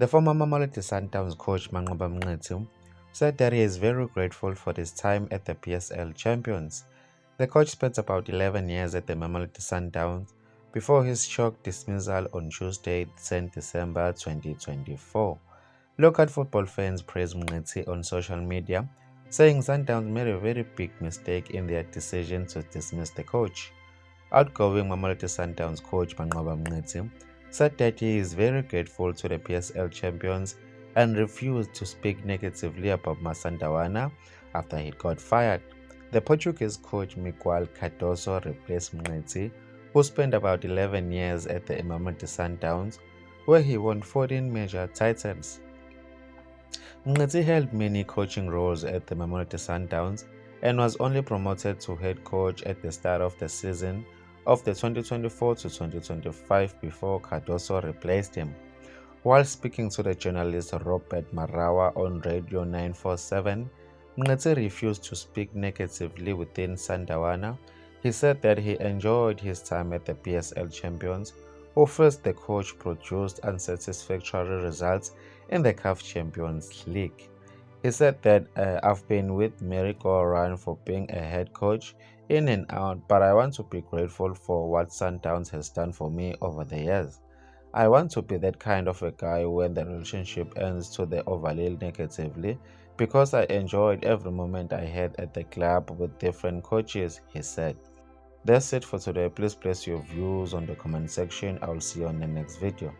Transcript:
The former Mamelodi Sundowns coach Manqoba Mnethu said that he is very grateful for his time at the PSL Champions. The coach spent about 11 years at the Mamelodi Sundowns before his shock dismissal on Tuesday, 10 December 2024. Local football fans praised Mnethu on social media, saying Sundowns made a very big mistake in their decision to dismiss the coach. Outgoing Mamelodi Sundowns coach Manqoba Mnethu said that he is very grateful to the PSL champions and refused to speak negatively about Masandawana after he got fired. The Portuguese coach Miguel Cardoso replaced Mnethu, who spent about 11 years at the Mamelodi Sundowns, where he won 14 major titles. Mnethu held many coaching roles at the Mamelodi Sundowns and was only promoted to head coach at the start of the season of the 2024 to 2025 before Cardoso replaced him. While speaking to the journalist Robert Marawa on Radio 947, Mnethu refused to speak negatively within Sandawana. He said that he enjoyed his time at the PSL champions, who first the coach produced unsatisfactory results in the CAF Champions League. He said that I've been with merry-go-round for being a head coach in and out, but I want to be grateful for what Sundowns has done for me over the years. I want to be that kind of a guy when the relationship ends to the overly negatively because I enjoyed every moment I had at the club with different coaches, he said. That's it for today. Please place your views on the comment section. I'll see you on the next video.